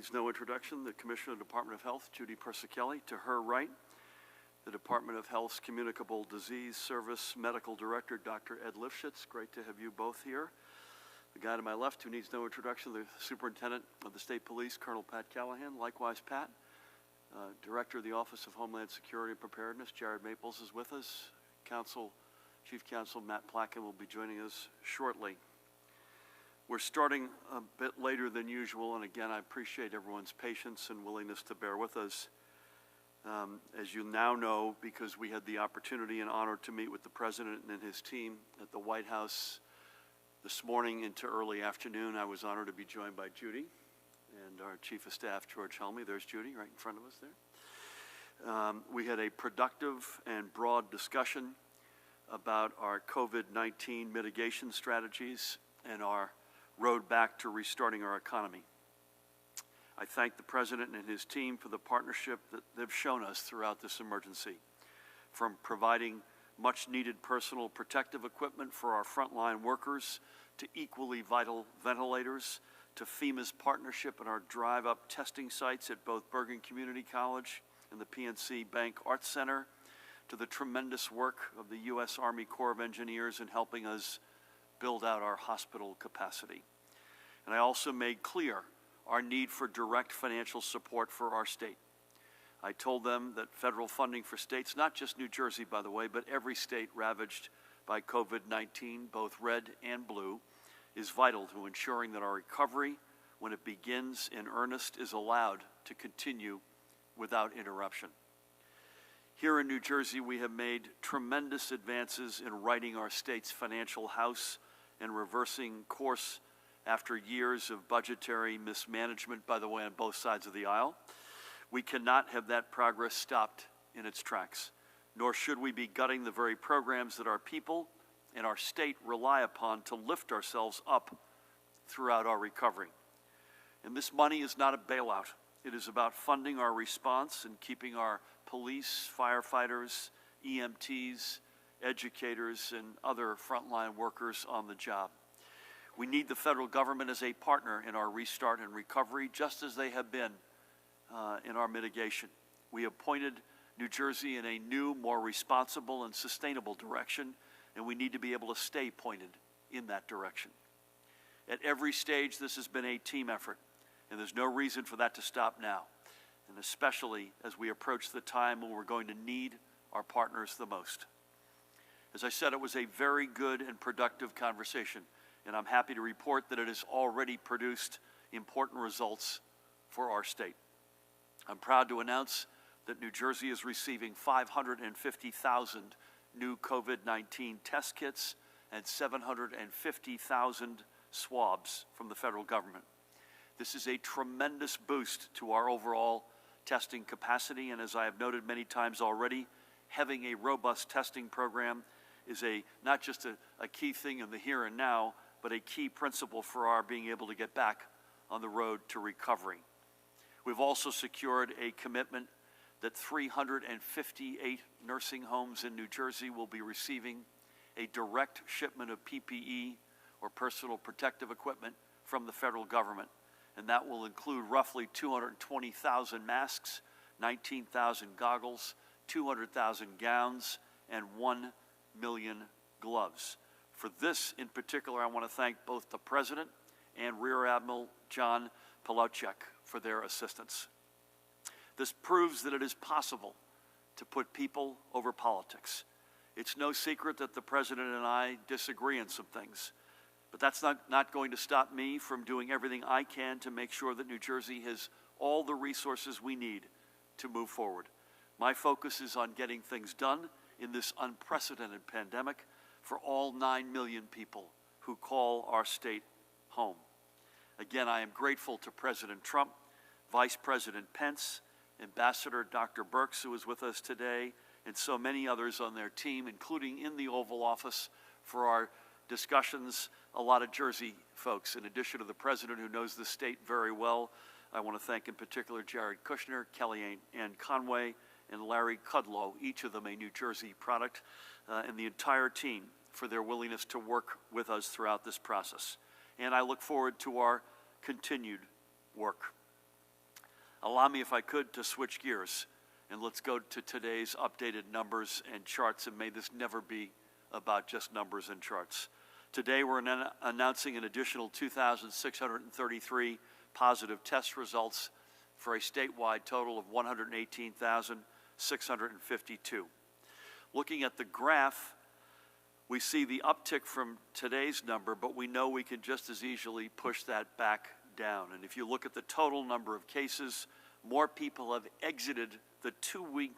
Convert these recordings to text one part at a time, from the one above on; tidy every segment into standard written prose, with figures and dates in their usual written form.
needs no introduction, the Commissioner of the Department of Health, Judy Persichelli. To her right, the Department of Health's Communicable Disease Service Medical Director, Dr. Ed Lifshitz. Great to have you both here. The guy to my left, who needs no introduction, the Superintendent of the State Police, Colonel Pat Callahan. Likewise, Pat. Director of the Office of Homeland Security and Preparedness, Jared Maples, is with us. Chief Counsel Matt Plotkin will be joining us shortly. We're starting a bit later than usual, and again, I appreciate everyone's patience and willingness to bear with us. As you now know, because we had the opportunity and honor to meet with the President and his team at the White House this morning into early afternoon, I was honored to be joined by Judy and our Chief of Staff, George Helmy. There's Judy right in front of us there. We had a productive and broad discussion about our COVID-19 mitigation strategies and our road back to restarting our economy. I thank the President and his team for the partnership that they've shown us throughout this emergency, from providing much-needed personal protective equipment for our frontline workers to equally vital ventilators, to FEMA's partnership in our drive-up testing sites at both Bergen Community College and the PNC Bank Arts Center, to the tremendous work of the U.S. Army Corps of Engineers in helping us build out our hospital capacity. And I also made clear our need for direct financial support for our state. I told them that federal funding for states, not just New Jersey, by the way, but every state ravaged by COVID-19, both red and blue, is vital to ensuring that our recovery, when it begins in earnest, is allowed to continue without interruption. Here in New Jersey, we have made tremendous advances in righting our state's financial house and reversing course after years of budgetary mismanagement, by the way, on both sides of the aisle. We cannot have that progress stopped in its tracks, nor should we be gutting the very programs that our people and our state rely upon to lift ourselves up throughout our recovery. And this money is not a bailout. It is about funding our response and keeping our police, firefighters, EMTs, educators, and other frontline workers on the job. We need the federal government as a partner in our restart and recovery, just as they have been in our mitigation. We have pointed New Jersey in a new, more responsible and sustainable direction, and we need to be able to stay pointed in that direction. At every stage, this has been a team effort, and there's no reason for that to stop now, and especially as we approach the time when we're going to need our partners the most. As I said, it was a very good and productive conversation, and I'm happy to report that it has already produced important results for our state. I'm proud to announce that New Jersey is receiving 550,000 new COVID-19 test kits and 750,000 swabs from the federal government. This is a tremendous boost to our overall testing capacity, and as I have noted many times already, having a robust testing program is not just a key thing in the here and now, but a key principle for our being able to get back on the road to recovery. We've also secured a commitment that 358 nursing homes in New Jersey will be receiving a direct shipment of PPE, or personal protective equipment, from the federal government. And that will include roughly 220,000 masks, 19,000 goggles, 200,000 gowns, and 1 million gloves. For this in particular, I want to thank both the President and Rear Admiral John Polowczyk for their assistance. This proves that it is possible to put people over politics. It's no secret that the President and I disagree on some things, but that's not going to stop me from doing everything I can to make sure that New Jersey has all the resources we need to move forward. My focus is on getting things done in this unprecedented pandemic for all 9 million people who call our state home. Again, I am grateful to President Trump, Vice President Pence, Ambassador Dr. Birx, who is with us today, and so many others on their team, including in the Oval Office, for our discussions. A lot of Jersey folks, in addition to the President, who knows the state very well. I want to thank in particular Jared Kushner, Kellyanne Conway, and Larry Kudlow, each of them a New Jersey product, and the entire team for their willingness to work with us throughout this process. And I look forward to our continued work. Allow me, if I could, to switch gears, and let's go to today's updated numbers and charts, and may this never be about just numbers and charts. Today, we're announcing an additional 2,633 positive test results for a statewide total of 118,652. Looking at the graph, we see the uptick from today's number, but we know we can just as easily push that back down. And if you look at the total number of cases, more people have exited the 2-week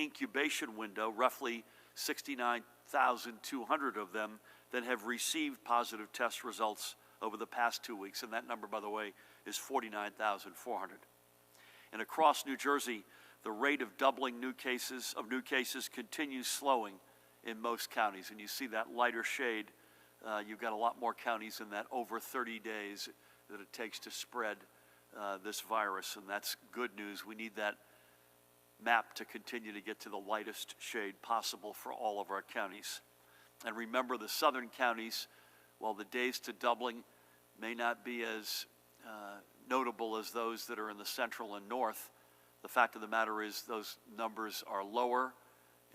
incubation window, roughly 69,200 of them, than have received positive test results over the past 2 weeks. And that number, by the way, is 49,400. And across New Jersey, the rate of doubling new cases continues slowing in most counties. And you see that lighter shade. You've got a lot more counties in that over 30 days that it takes to spread this virus, and that's good news. We need that map to continue to get to the lightest shade possible for all of our counties. And remember, the southern counties, while the days to doubling may not be as notable as those that are in the central and north, the fact of the matter is those numbers are lower,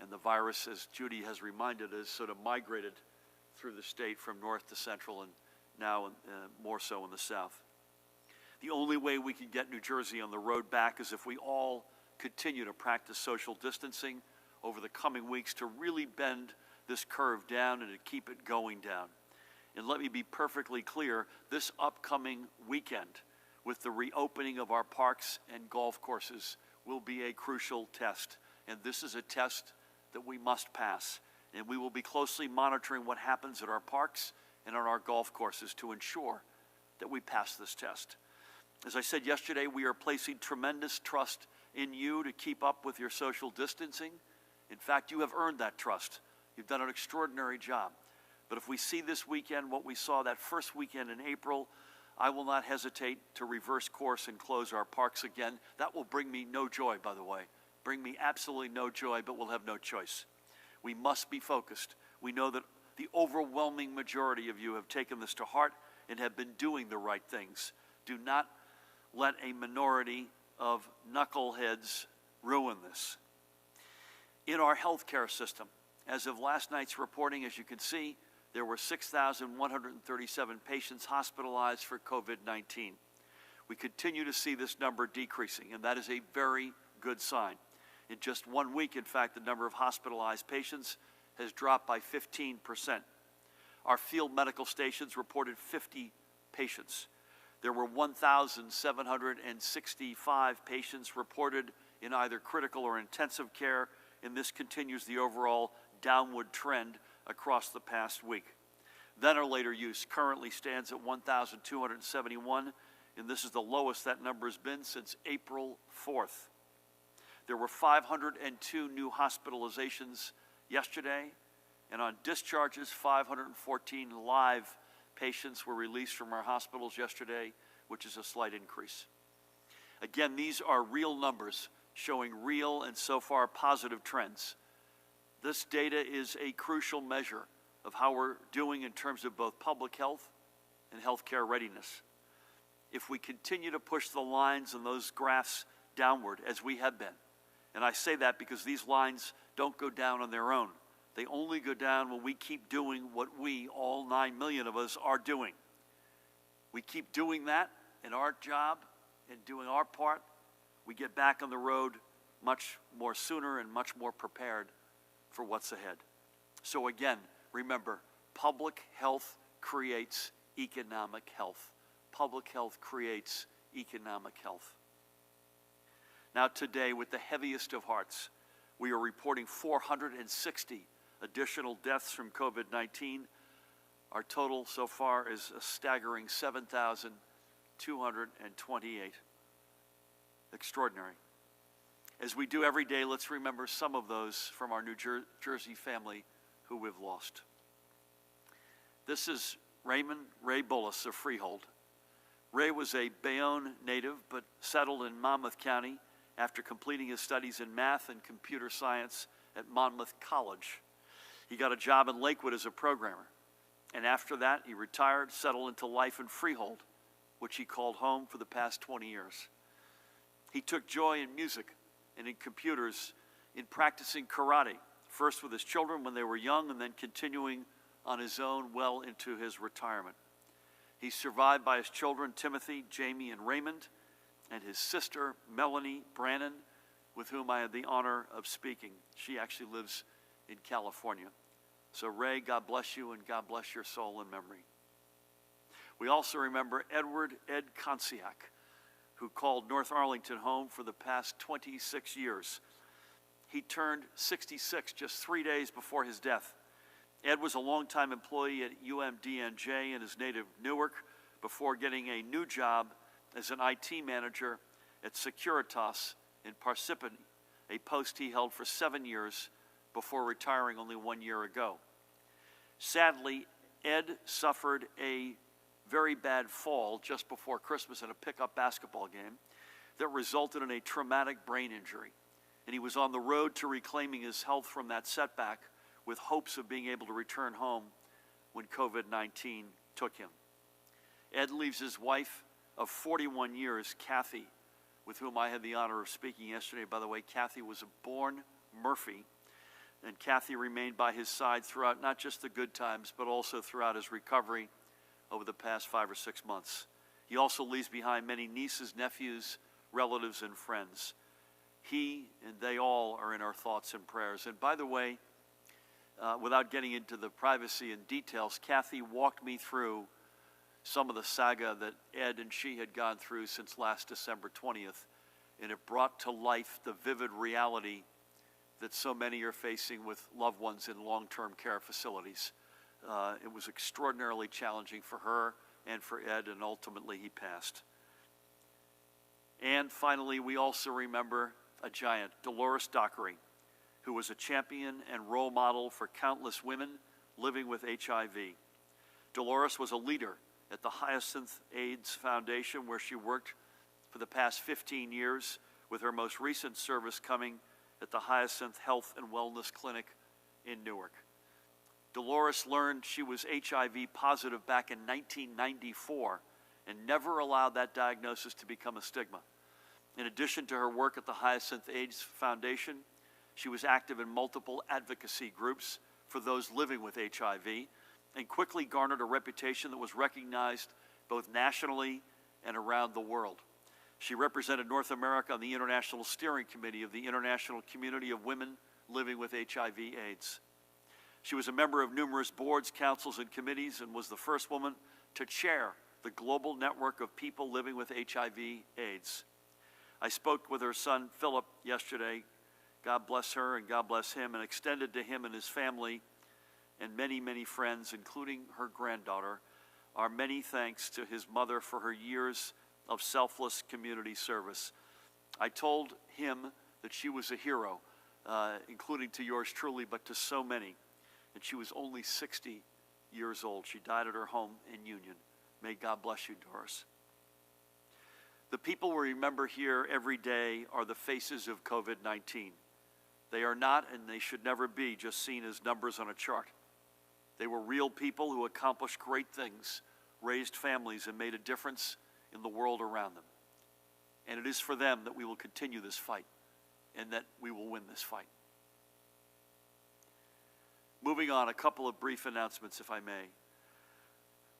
and the virus, as Judy has reminded us, sort of migrated through the state from north to central and now more so in the south. The only way we can get New Jersey on the road back is if we all continue to practice social distancing over the coming weeks to really bend this curve down and to keep it going down. And let me be perfectly clear, this upcoming weekend with the reopening of our parks and golf courses will be a crucial test. And this is a test that we must pass. And we will be closely monitoring what happens at our parks and on our golf courses to ensure that we pass this test. As I said yesterday, we are placing tremendous trust in you to keep up with your social distancing. In fact, you have earned that trust. You've done an extraordinary job. But if we see this weekend what we saw that first weekend in April, I will not hesitate to reverse course and close our parks again. That will bring me no joy, by the way. Bring me absolutely no joy, but we'll have no choice. We must be focused. We know that the overwhelming majority of you have taken this to heart and have been doing the right things. Do not let a minority of knuckleheads ruin this. In our healthcare system, as of last night's reporting, as you can see, there were 6,137 patients hospitalized for COVID-19. We continue to see this number decreasing, and that is a very good sign. In just 1 week, in fact, the number of hospitalized patients has dropped by 15%. Our field medical stations reported 50 patients. There were 1,765 patients reported in either critical or intensive care, and this continues the overall downward trend across the past week. Ventilator use currently stands at 1,271, and this is the lowest that number has been since April 4th. There were 502 new hospitalizations yesterday, and on discharges, 514 live patients were released from our hospitals yesterday, which is a slight increase. Again, these are real numbers showing real and so far positive trends. This data is a crucial measure of how we're doing in terms of both public health and healthcare readiness. If we continue to push the lines and those graphs downward, as we have been, and I say that because these lines don't go down on their own. They only go down when we keep doing what we, all 9 million of us, are doing. We keep doing that in our job and doing our part. We get back on the road much more sooner and much more prepared for what's ahead. So again, remember, public health creates economic health. Public health creates economic health. Now today, with the heaviest of hearts, we are reporting 460 additional deaths from COVID-19. Our total so far is a staggering 7,228. Extraordinary. As we do every day, let's remember some of those from our New Jersey family who we've lost. This is Raymond Ray Bullis of Freehold. Ray was a Bayonne native, but settled in Monmouth County after completing his studies in math and computer science at Monmouth College. He got a job in Lakewood as a programmer. And after that, he retired, settled into life in Freehold, which he called home for the past 20 years. He took joy in music and in computers, in practicing karate, first with his children when they were young and then continuing on his own well into his retirement. He's survived by his children, Timothy, Jamie, and Raymond, and his sister, Melanie Brannon, with whom I had the honor of speaking. She actually lives in California. So Ray, God bless you, and God bless your soul and memory. We also remember Edward Ed Konsiak, who called North Arlington home for the past 26 years. He turned 66 just 3 days before his death. Ed was a longtime employee at UMDNJ in his native Newark before getting a new job as an IT manager at Securitas in Parsippany, a post he held for 7 years before retiring only 1 year ago. Sadly, Ed suffered a very bad fall just before Christmas at a pickup basketball game that resulted in a traumatic brain injury. And he was on the road to reclaiming his health from that setback with hopes of being able to return home when COVID-19 took him. Ed leaves his wife of 41 years, Kathy, with whom I had the honor of speaking yesterday. By the way, Kathy was a born Murphy, and Kathy remained by his side throughout not just the good times, but also throughout his recovery over the past 5 or 6 months. He also leaves behind many nieces, nephews, relatives, and friends. He and they all are in our thoughts and prayers. And by the way, without getting into the privacy and details, Kathy walked me through some of the saga that Ed and she had gone through since last December 20th, and it brought to life the vivid reality that so many are facing with loved ones in long-term care facilities. It was extraordinarily challenging for her and for Ed, and ultimately he passed. And finally, we also remember a giant, Dolores Dockery, who was a champion and role model for countless women living with HIV. Dolores was a leader at the Hyacinth AIDS Foundation, where she worked for the past 15 years, with her most recent service coming at the Hyacinth Health and Wellness Clinic in Newark. Dolores learned she was HIV positive back in 1994 and never allowed that diagnosis to become a stigma. In addition to her work at the Hyacinth AIDS Foundation, she was active in multiple advocacy groups for those living with HIV and quickly garnered a reputation that was recognized both nationally and around the world. She represented North America on the International Steering Committee of the International Community of Women Living with HIV/AIDS. She was a member of numerous boards, councils, and committees, and was the first woman to chair the global network of people living with HIV/AIDS. I spoke with her son, Philip, yesterday. God bless her and God bless him, and extended to him and his family and many, many friends, including her granddaughter, our many thanks to his mother for her years of selfless community service. I told him that she was a hero, including to yours truly, but to so many. And she was only 60 years old. She died at her home in Union. May God bless you, Doris. The people we remember here every day are the faces of COVID-19. They are not, and they should never be, just seen as numbers on a chart. They were real people who accomplished great things, raised families, and made a difference in the world around them. And it is for them that we will continue this fight, and that we will win this fight. Moving on, a couple of brief announcements, if I may.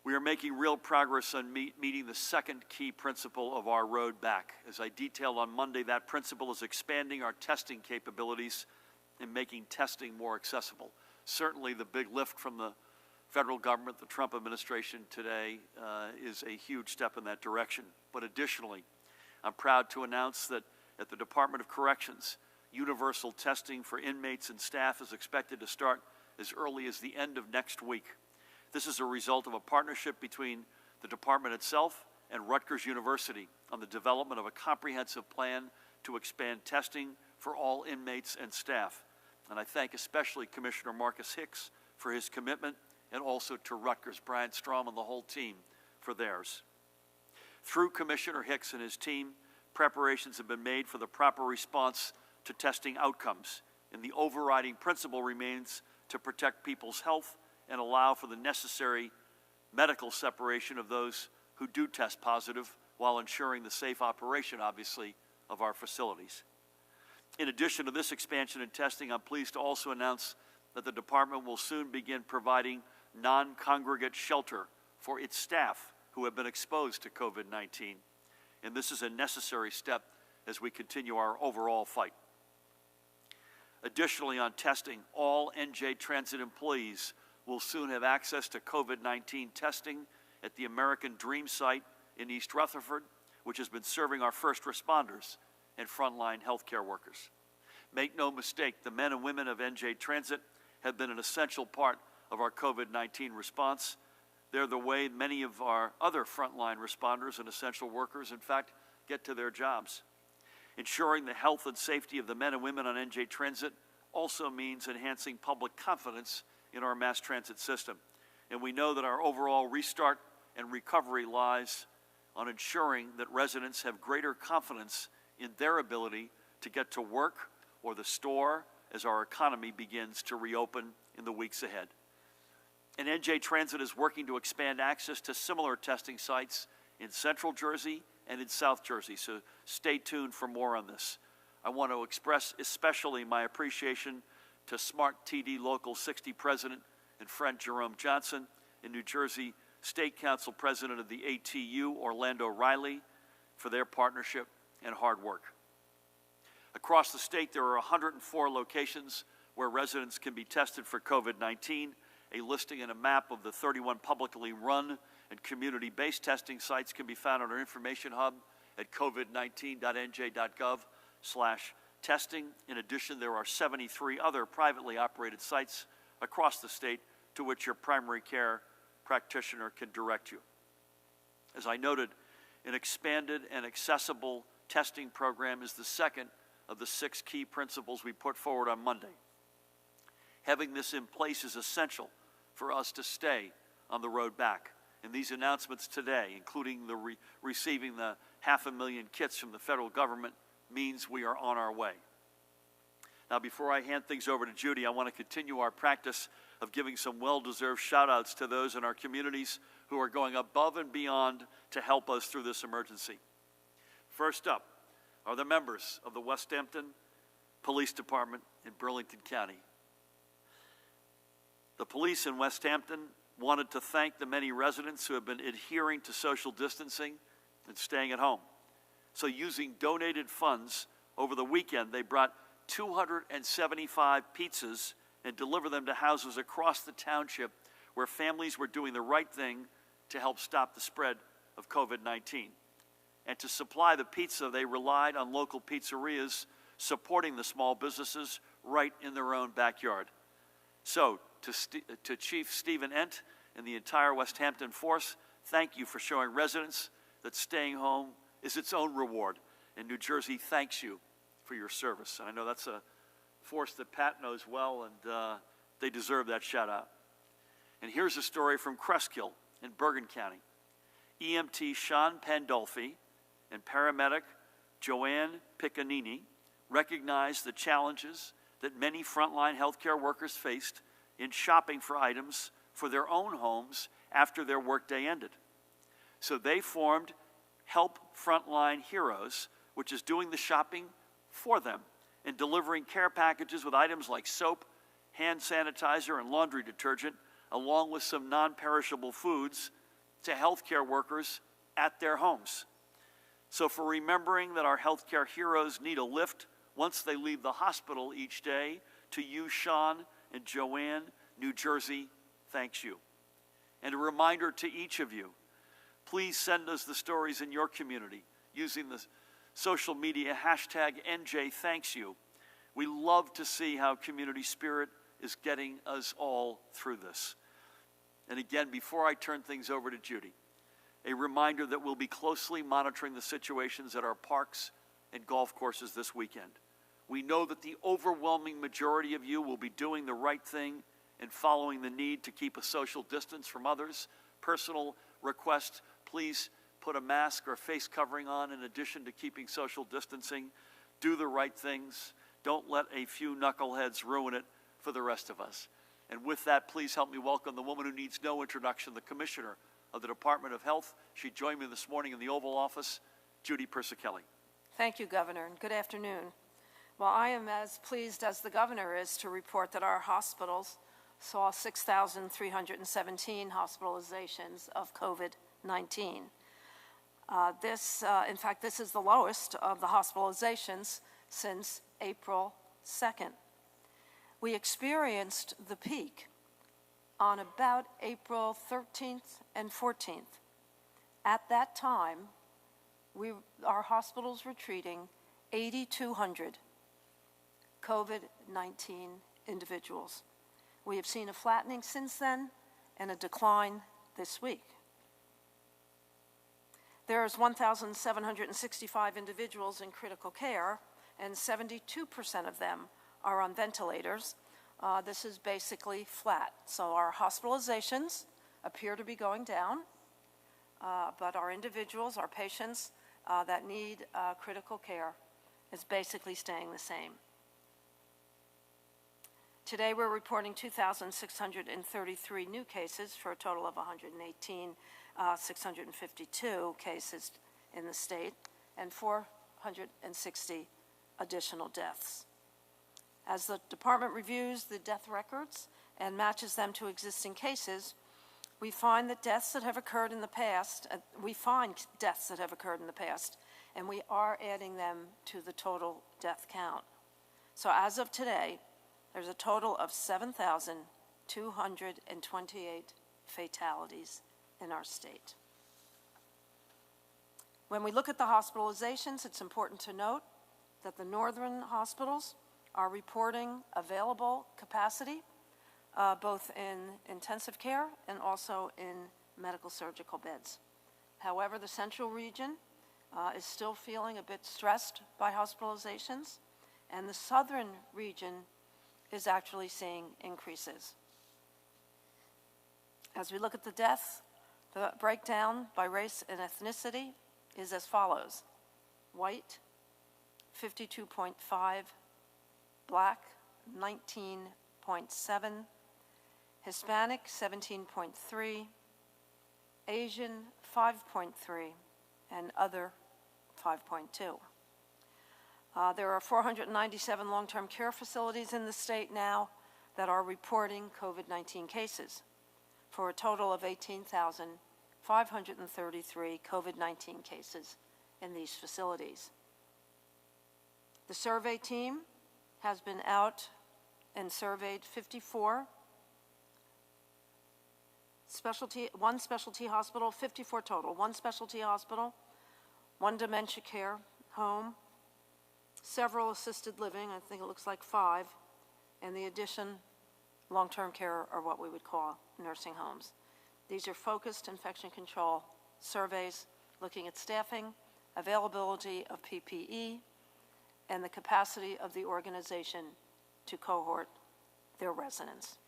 We are making real progress on meeting the second key principle of our road back. As I detailed on Monday, that principle is expanding our testing capabilities and making testing more accessible. Certainly the big lift from the federal government, the Trump administration today, is a huge step in that direction. But additionally, I'm proud to announce that at the Department of Corrections, universal testing for inmates and staff is expected to start as early as the end of next week. This is a result of a partnership between the department itself and Rutgers University on the development of a comprehensive plan to expand testing for all inmates and staff. And I thank especially Commissioner Marcus Hicks for his commitment, and also to Rutgers, Brian Strom and the whole team for theirs. Through Commissioner Hicks and his team, preparations have been made for the proper response to testing outcomes, and the overriding principle remains to protect people's health and allow for the necessary medical separation of those who do test positive while ensuring the safe operation, obviously, of our facilities. In addition to this expansion in testing, I'm pleased to also announce that the department will soon begin providing non-congregate shelter for its staff who have been exposed to COVID-19. And this is a necessary step as we continue our overall fight. Additionally, on testing, all NJ Transit employees will soon have access to COVID-19 testing at the American Dream site in East Rutherford, which has been serving our first responders and frontline healthcare workers. Make no mistake, the men and women of NJ Transit have been an essential part of our COVID-19 response. They're the way many of our other frontline responders and essential workers, in fact, get to their jobs. Ensuring the health and safety of the men and women on NJ Transit also means enhancing public confidence in our mass transit system. And we know that our overall restart and recovery lies on ensuring that residents have greater confidence in their ability to get to work or the store as our economy begins to reopen in the weeks ahead. And NJ Transit is working to expand access to similar testing sites in Central Jersey and in South Jersey, so stay tuned for more on this. I want to express especially my appreciation to Smart TD Local 60 President and friend Jerome Johnson, and New Jersey State Council President of the ATU, Orlando Riley, for their partnership and hard work. Across the state, there are 104 locations where residents can be tested for COVID-19. A listing and a map of the 31 publicly run and community-based testing sites can be found on our information hub at covid19.nj.gov/testing. In addition, there are 73 other privately operated sites across the state to which your primary care practitioner can direct you. As I noted, an expanded and accessible testing program is the second of the 6 key principles we put forward on Monday. Having this in place is essential for us to stay on the road back. And these announcements today, including the receiving the 500,000 kits from the federal government, means we are on our way. Now, before I hand things over to Judy, I want to continue our practice of giving some well-deserved shout-outs to those in our communities who are going above and beyond to help us through this emergency. First up are the members of the West Hampton Police Department in Burlington County. The police in West Hampton wanted to thank the many residents who have been adhering to social distancing and staying at home. So using donated funds over the weekend, they brought 275 pizzas and delivered them to houses across the township where families were doing the right thing to help stop the spread of COVID-19. And to supply the pizza, they relied on local pizzerias supporting the small businesses right in their own backyard. So, to Chief Stephen Ent and the entire West Hampton force, thank you for showing residents that staying home is its own reward. And New Jersey thanks you for your service. And I know that's a force that Pat knows well, and they deserve that shout out. And here's a story from Cresskill in Bergen County. EMT Sean Pandolfi and paramedic Joanne Piccanini recognized the challenges that many frontline healthcare workers faced in shopping for items for their own homes after their workday ended. So they formed Help Frontline Heroes, which is doing the shopping for them and delivering care packages with items like soap, hand sanitizer, and laundry detergent, along with some non-perishable foods to healthcare workers at their homes. So for remembering that our healthcare heroes need a lift once they leave the hospital each day, to you, Sean and Joanne, New Jersey thanks you. And a reminder to each of you, please send us the stories in your community using the social media hashtag #NJThanksYou. We love to see how community spirit is getting us all through this. And again, before I turn things over to Judy, a reminder that we'll be closely monitoring the situations at our parks and golf courses this weekend. We know that the overwhelming majority of you will be doing the right thing and following the need to keep a social distance from others. Personal request, please put a mask or face covering on in addition to keeping social distancing. Do the right things. Don't let a few knuckleheads ruin it for the rest of us. And with that, please help me welcome the woman who needs no introduction, the Commissioner of the Department of Health. She joined me this morning in the Oval Office, Judy Persicelli. Thank you, Governor, and good afternoon. Well, I am as pleased as the Governor is to report that our hospitals saw 6,317 hospitalizations of COVID-19. In fact, this is the lowest of the hospitalizations since April 2nd. We experienced the peak on about April 13th and 14th. At that time, our hospitals were treating 8,200 COVID-19 individuals. We have seen a flattening since then and a decline this week. There's 1,765 individuals in critical care, and 72% of them are on ventilators. This is basically flat. So our hospitalizations appear to be going down, but our individuals, our patients that need critical care is basically staying the same. Today we're reporting 2,633 new cases for a total of 118,652 cases in the state and 460 additional deaths. As the department reviews the death records and matches them to existing cases, we find deaths that have occurred in the past, and we are adding them to the total death count. So as of today, there's a total of 7,228 fatalities in our state. When we look at the hospitalizations, it's important to note that the northern hospitals are reporting available capacity, both in intensive care and also in medical surgical beds. However, the central region is still feeling a bit stressed by hospitalizations, and the southern region is actually seeing increases. As we look at the deaths, the breakdown by race and ethnicity is as follows: white, 52.5, black, 19.7, Hispanic, 17.3, Asian, 5.3, and other, 5.2. There are 497 long-term care facilities in the state now that are reporting COVID-19 cases, for a total of 18,533 COVID-19 cases in these facilities. The survey team has been out and surveyed 54 one specialty hospital, 54 total, one specialty hospital, one dementia care home, several assisted living, I think it looks like 5, and the addition, long-term care, or what we would call nursing homes. These are focused infection control surveys looking at staffing, availability of PPE, and the capacity of the organization to cohort their residents.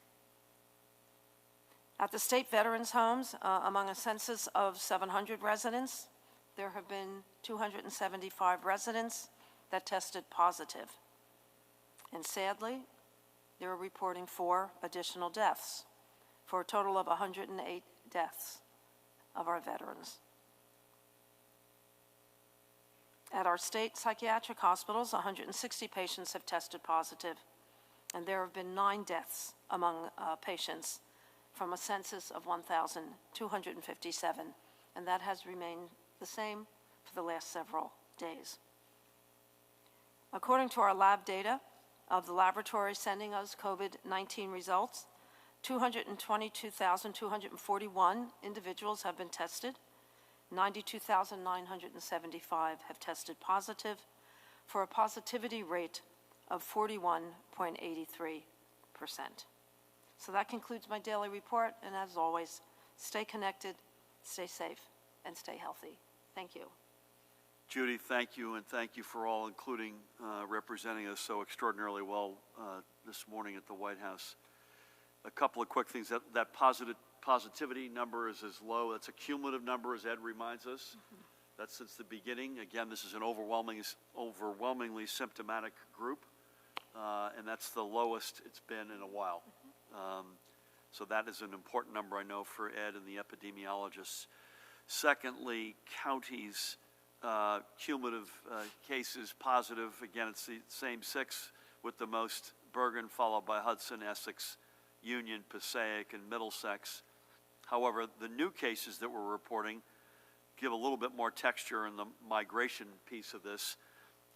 At the state veterans homes, among a census of 700 residents, there have been 275 residents that tested positive. And sadly, they're reporting 4 additional deaths, for a total of 108 deaths of our veterans. At our state psychiatric hospitals, 160 patients have tested positive, and there have been 9 deaths among patients from a census of 1,257, and that has remained the same for the last several days. According to our lab data of the laboratory sending us COVID-19 results, 222,241 individuals have been tested. 92,975 have tested positive, for a positivity rate of 41.83%. So that concludes my daily report, and as always, stay connected, stay safe, and stay healthy. Thank you. Judy, thank you, and thank you for all, including representing us so extraordinarily well this morning at the White House. A couple of quick things. That positivity number is as low. That's a cumulative number, as Ed reminds us. Mm-hmm. That's since the beginning. Again, this is an overwhelmingly symptomatic group, and that's the lowest it's been in a while. Mm-hmm. So that is an important number, I know, for Ed and the epidemiologists. Secondly, counties cumulative cases positive. Again, it's the same 6 with the most: Bergen, followed by Hudson, Essex, Union, Passaic, and Middlesex. However, the new cases that we're reporting give a little bit more texture in the migration piece of this.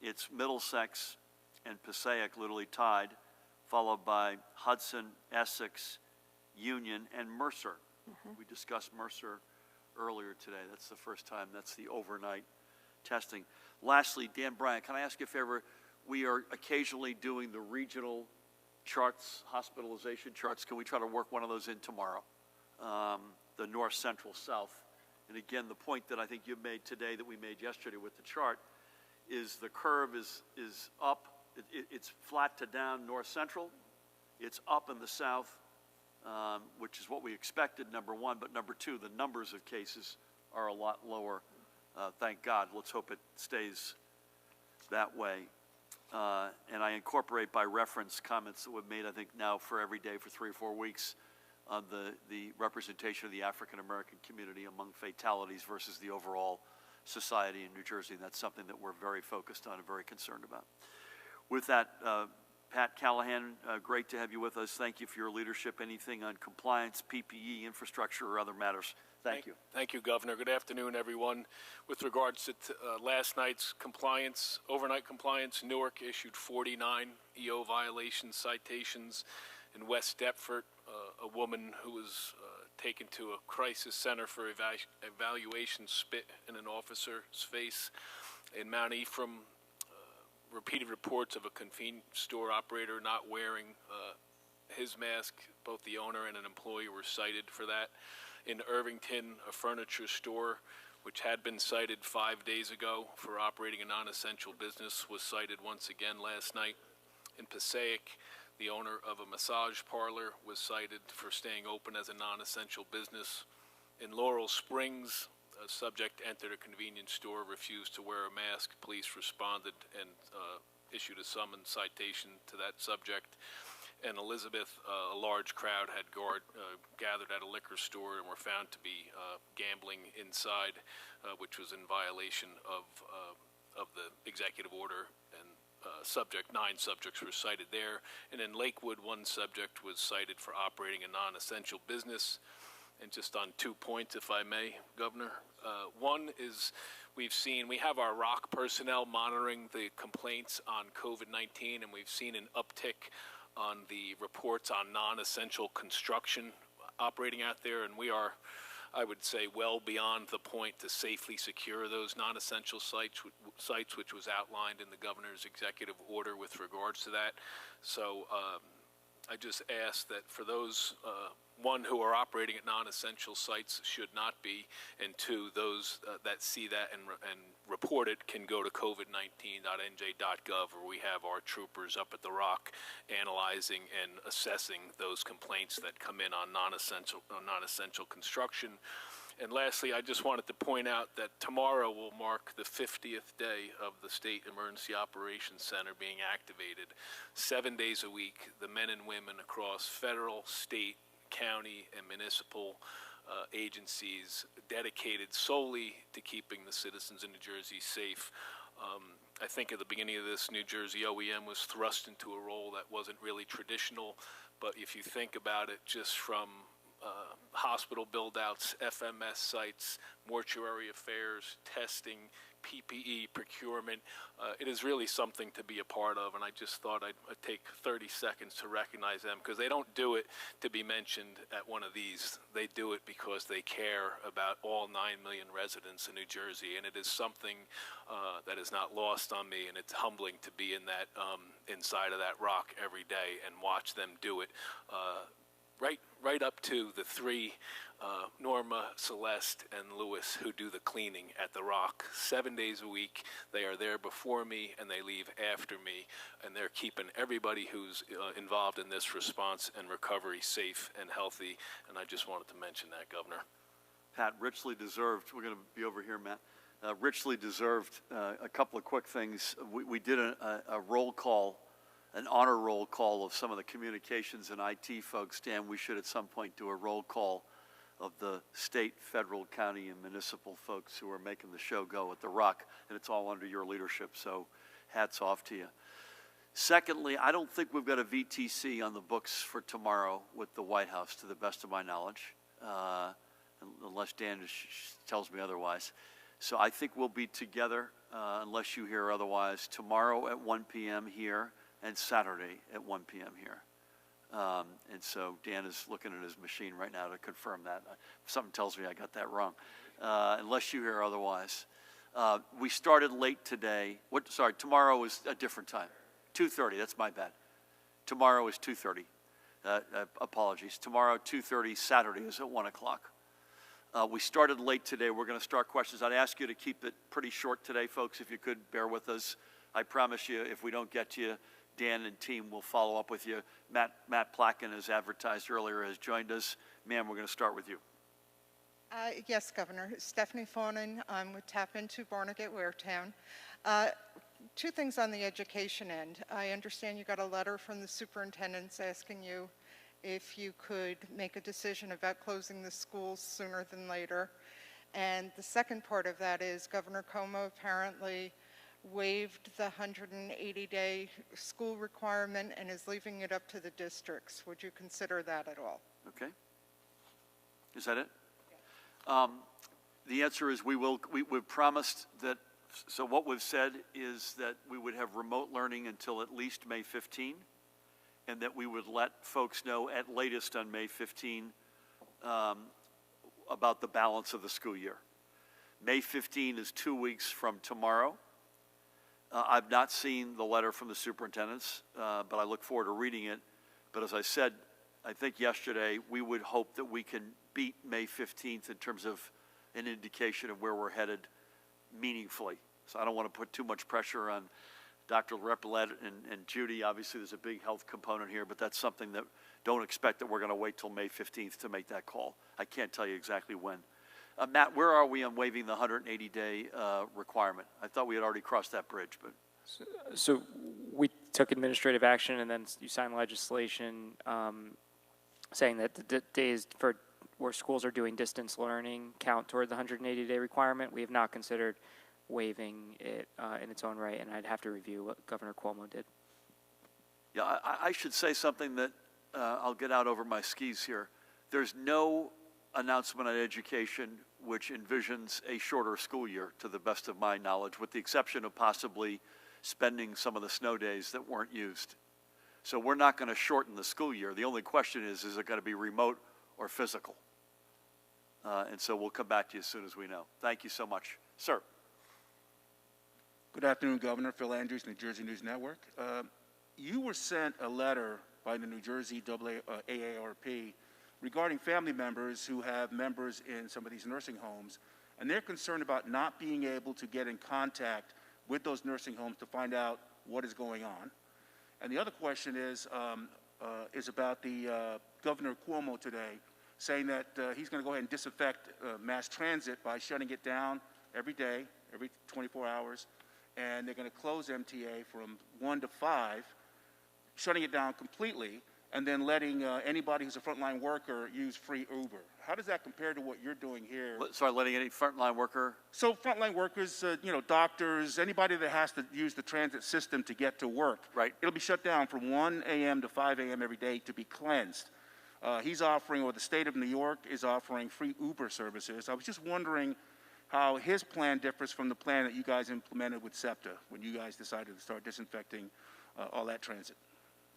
It's Middlesex and Passaic literally tied, followed by Hudson, Essex, Union, and Mercer. We discussed Mercer earlier today. That's the first time. That's the overnight testing. Lastly, Dan Bryant, can I ask you a favor? We are occasionally doing the regional charts, hospitalization charts. Can we try to work one of those in tomorrow? The north, central, south. And again, the point that I think you made today that we made yesterday with the chart is the curve is up. It's flat to down north central. It's up in the south, which is what we expected, number one. But number two, the numbers of cases are a lot lower. Thank God. Let's hope it stays that way. And I incorporate by reference comments that we've made, I think, now for every day for 3 or 4 weeks on the representation of the African-American community among fatalities versus the overall society in New Jersey. And that's something that we're very focused on and very concerned about. With that, Pat Callahan, great to have you with us. Thank you for your leadership. Anything on compliance, PPE, infrastructure, or other matters? Thank you. Thank you, Governor. Good afternoon, everyone. With regards to last night's compliance, overnight compliance, Newark issued 49 EO violation citations. In West Deptford, a woman who was taken to a crisis center for evaluation spit in an officer's face. In Mount Ephraim, repeated reports of a convenience store operator not wearing his mask. Both the owner and an employee were cited for that. In Irvington, a furniture store, which had been cited 5 days ago for operating a non-essential business, was cited once again last night. In Passaic, the owner of a massage parlor was cited for staying open as a non-essential business. In Laurel Springs, a subject entered a convenience store, refused to wear a mask. Police responded and issued a summons citation to that subject. In Elizabeth, a large crowd had gathered at a liquor store and were found to be gambling inside, which was in violation of the executive order. And 9 subjects were cited there. And in Lakewood, 1 subject was cited for operating a non-essential business. And just on 2 points, if I may, Governor. One is we have our ROC personnel monitoring the complaints on COVID-19, and we've seen an uptick on the reports on non-essential construction operating out there. And we are, I would say, well beyond the point to safely secure those non-essential sites, which was outlined in the governor's executive order with regards to that. So I just ask that for those, 1, who are operating at non-essential sites should not be, and 2, those that see that and report it can go to covid19.nj.gov, where we have our troopers up at the ROC analyzing and assessing those complaints that come in on non-essential construction. And lastly, I just wanted to point out that tomorrow will mark the 50th day of the State Emergency Operations Center being activated. 7 days a week, the men and women across federal, state, county, and municipal agencies dedicated solely to keeping the citizens in New Jersey safe. I think at the beginning of this, New Jersey OEM was thrust into a role that wasn't really traditional, but if you think about it, just from hospital build-outs, FMS sites, mortuary affairs, testing, PPE, procurement. It is really something to be a part of, and I just thought I'd take 30 seconds to recognize them, because they don't do it to be mentioned at one of these. They do it because they care about all 9 million residents in New Jersey, and it is something that is not lost on me, and it's humbling to be in that inside of that ROC every day and watch them do it. Right up to the 3, Norma, Celeste, and Lewis, who do the cleaning at the ROC. 7 days a week, they are there before me and they leave after me, and they're keeping everybody who's involved in this response and recovery safe and healthy, and I just wanted to mention that, Governor. Pat, richly deserved. We're going to be over here, Matt. Richly deserved. A couple of quick things. We did a roll call, an honor roll call of some of the communications and IT folks. Dan, we should at some point do a roll call of the state, federal, county, and municipal folks who are making the show go at the Rock, and it's all under your leadership, so hats off to you. Secondly, I don't think we've got a VTC on the books for tomorrow with the White House, to the best of my knowledge, unless Dan tells me otherwise. So I think we'll be together, unless you hear otherwise, tomorrow at 1 p.m. here and Saturday at 1 p.m. here. And so Dan is looking at his machine right now to confirm that. Something tells me I got that wrong, unless you hear otherwise. We started late today. Tomorrow is a different time. 2:30, that's my bad. Tomorrow is 2:30. Apologies. Tomorrow, 2:30, Saturday is at 1 o'clock. We started late today. We're going to start questions. I'd ask you to keep it pretty short today, folks, if you could bear with us. I promise you, if we don't get to you, Dan and team will follow up with you. Matt Placken, as advertised earlier, has joined us. Ma'am, we're going to start with you. Yes, Governor. Stephanie Fonan. I'm with Tap Into Barnegat Waretown. Two things on the education end. I understand you got a letter from the superintendents asking you if you could make a decision about closing the schools sooner than later. And the second part of that is Governor Cuomo apparently waived the 180-day school requirement and is leaving it up to the districts. Would you consider that at all? Okay. Is that it? Yeah. The answer is we've promised that. So what we've said is that we would have remote learning until at least May 15, and that we would let folks know at latest on May 15 about the balance of the school year. May 15 is 2 weeks from tomorrow. I've not seen the letter from the superintendents, but I look forward to reading it. But as I said, I think yesterday, we would hope that we can beat May 15th in terms of an indication of where we're headed meaningfully. So I don't want to put too much pressure on Dr. Repollet and Judy. Obviously, there's a big health component here, but that's something that don't expect that we're going to wait till May 15th to make that call. I can't tell you exactly when. Matt, where are we on waiving the 180-day requirement? I thought we had already crossed that bridge, but. So we took administrative action, and then you signed legislation saying that the days for where schools are doing distance learning count toward the 180-day requirement. We have not considered waiving it in its own right, and I'd have to review what Governor Cuomo did. Yeah, I should say something that I'll get out over my skis here. There's no announcement on education which envisions a shorter school year, to the best of my knowledge, with the exception of possibly spending some of the snow days that weren't used. So we're not going to shorten the school year. The only question is it going to be remote or physical? And so we'll come back to you as soon as we know. Thank you so much. Sir. Good afternoon, Governor. Phil Andrews, New Jersey News Network. You were sent a letter by the New Jersey AARP regarding family members who have members in some of these nursing homes, and they're concerned about not being able to get in contact with those nursing homes to find out what is going on. And the other question is about the Governor Cuomo today saying that he's going to go ahead and disinfect mass transit by shutting it down every day, every 24 hours, and they're going to close MTA from 1 to 5, shutting it down completely, and then letting anybody who's a frontline worker use free Uber. How does that compare to what you're doing here? Sorry, letting any frontline worker? So frontline workers, doctors, anybody that has to use the transit system to get to work. Right. It'll be shut down from 1 a.m. to 5 a.m. every day to be cleansed. He's offering, or the state of New York is offering, free Uber services. I was just wondering how his plan differs from the plan that you guys implemented with SEPTA when you guys decided to start disinfecting all that transit.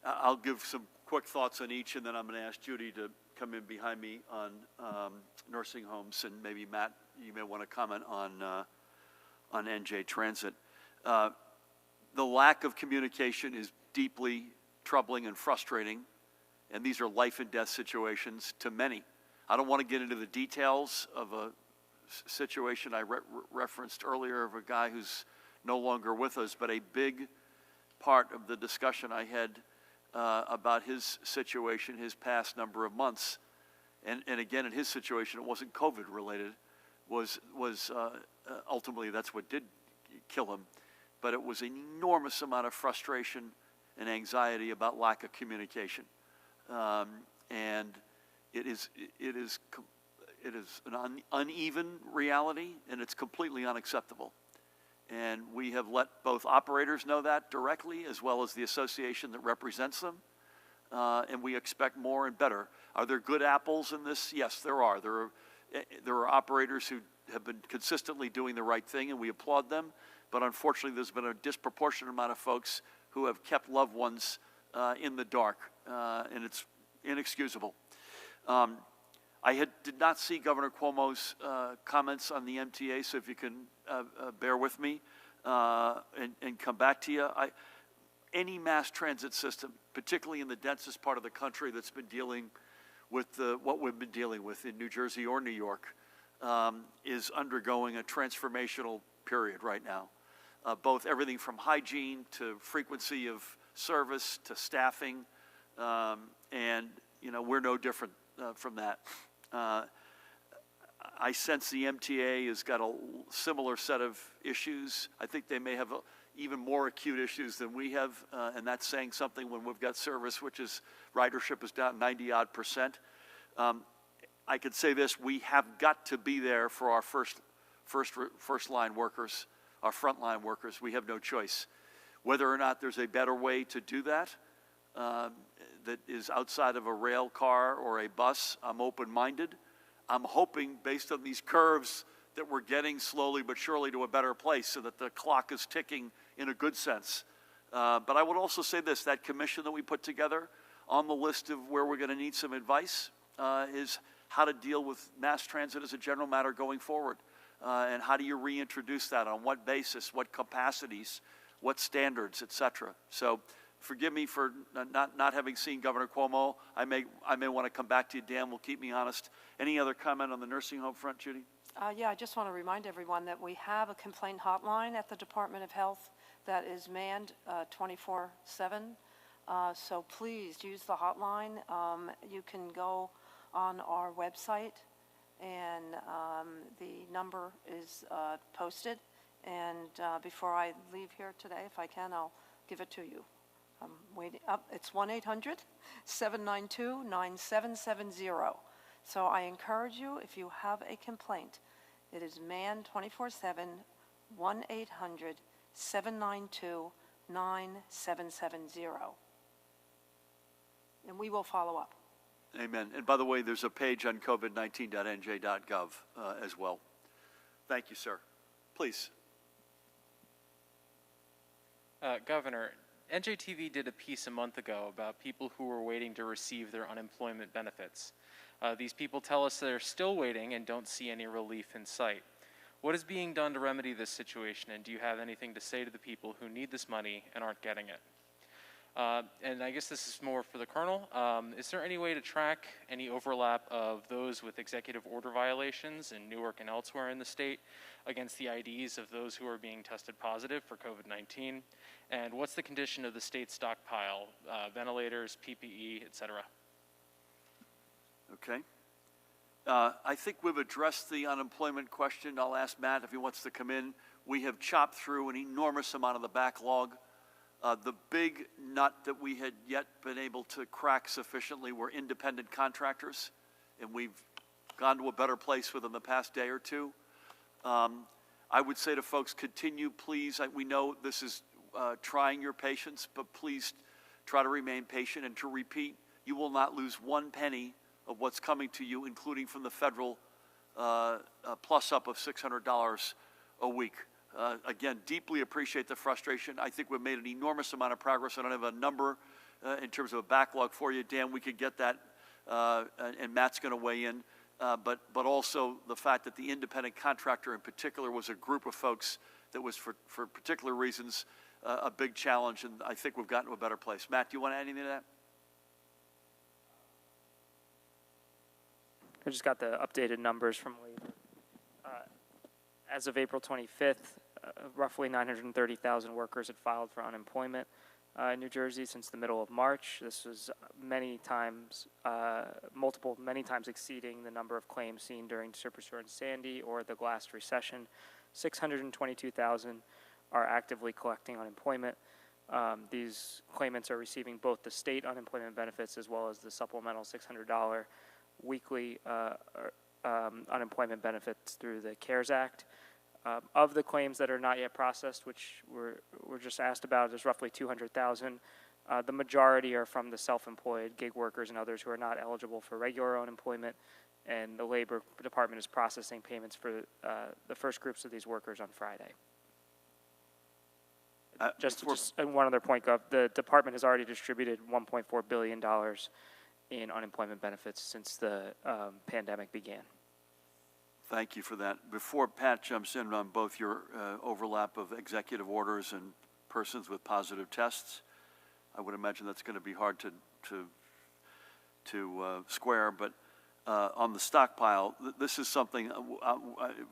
I'll give some quick thoughts on each, and then I'm going to ask Judy to come in behind me on nursing homes, and maybe Matt, you may want to comment on NJ Transit. The lack of communication is deeply troubling and frustrating, and these are life and death situations to many. I don't want to get into the details of a situation I referenced earlier of a guy who's no longer with us, but a big part of the discussion I had about his situation, his past number of months, and again, in his situation, it wasn't COVID related, was ultimately that's what did kill him, but it was an enormous amount of frustration and anxiety about lack of communication, and it is it is an uneven reality, and it's completely unacceptable. And we have let both operators know that directly, as well as the association that represents them. And we expect more and better. Are there good apples in this? Yes, there are. There are operators who have been consistently doing the right thing, and we applaud them. But unfortunately, there's been a disproportionate amount of folks who have kept loved ones in the dark, and it's inexcusable. Did not see Governor Cuomo's comments on the MTA, so if you can bear with me and come back to you. Any mass transit system, particularly in the densest part of the country that's been dealing with what we've been dealing with in New Jersey or New York, is undergoing a transformational period right now. Both everything from hygiene to frequency of service to staffing, and we're no different from that. I sense the MTA has got a similar set of issues. I think they may have even more acute issues than we have, and that's saying something when we've got service, which is ridership is down 90-odd%. I could say this: we have got to be there for our first line workers, our frontline workers. We have no choice. Whether or not there's a better way to do that, that is outside of a rail car or a bus, I'm open-minded. I'm hoping, based on these curves, that we're getting slowly but surely to a better place so that the clock is ticking in a good sense. But I would also say this: that commission that we put together, on the list of where we're going to need some advice, is how to deal with mass transit as a general matter going forward. And how do you reintroduce that? On what basis? What capacities? What standards, et cetera? So forgive me for not having seen Governor Cuomo. I may want to come back to you. Dan will keep me honest. Any other comment on the nursing home front, Judy? Yeah, I just want to remind everyone that we have a complaint hotline at the Department of Health that is manned 24/7. So please use the hotline. You can go on our website, and the number is posted. And before I leave here today, if I can, I'll give it to you. I'm waiting up. It's 1-800-792-9770. So I encourage you, if you have a complaint, it is manned 24/7, 1-800-792-9770. And we will follow up. Amen. And by the way, there's a page on covid19.nj.gov as well. Thank you, sir. Please. Governor, NJTV did a piece a month ago about people who were waiting to receive their unemployment benefits. These people tell us they're still waiting and don't see any relief in sight. What is being done to remedy this situation, and do you have anything to say to the people who need this money and aren't getting it? And I guess this is more for the Colonel. Is there any way to track any overlap of those with executive order violations in Newark and elsewhere in the state against the IDs of those who are being tested positive for COVID-19? And what's the condition of the state stockpile, ventilators, PPE, et cetera? Okay. I think we've addressed the unemployment question. I'll ask Matt if he wants to come in. We have chopped through an enormous amount of the backlog. The big nut that we had yet been able to crack sufficiently were independent contractors, and we've gone to a better place within the past day or two. I would say to folks, continue, please. We know this is trying your patience, but please try to remain patient. And to repeat, you will not lose one penny of what's coming to you, including from the federal plus up of $600 a week. Again, deeply appreciate the frustration. I think we've made an enormous amount of progress. I don't have a number in terms of a backlog for you. Dan, we could get that, and Matt's going to weigh in. But also the fact that the independent contractor in particular was a group of folks that was, for particular reasons, a big challenge, and I think we've gotten to a better place. Matt, do you want to add anything to that? I just got the updated numbers from labor. As of April 25th, roughly 930,000 workers had filed for unemployment in New Jersey since the middle of March. This was many times exceeding the number of claims seen during Superstorm Sandy or the last recession. 622,000 are actively collecting unemployment. These claimants are receiving both the state unemployment benefits as well as the supplemental $600 weekly unemployment benefits through the CARES Act. Of the claims that are not yet processed, which we're just asked about, there's roughly 200,000. The majority are from the self-employed, gig workers, and others who are not eligible for regular unemployment, and the Labor Department is processing payments for the first groups of these workers on Friday. Just one other point, Gov. The department has already distributed $1.4 billion in unemployment benefits since the pandemic began. Thank you for that. Before Pat jumps in on both your overlap of executive orders and persons with positive tests, I would imagine that's going to be hard to square. But on the stockpile, this is something,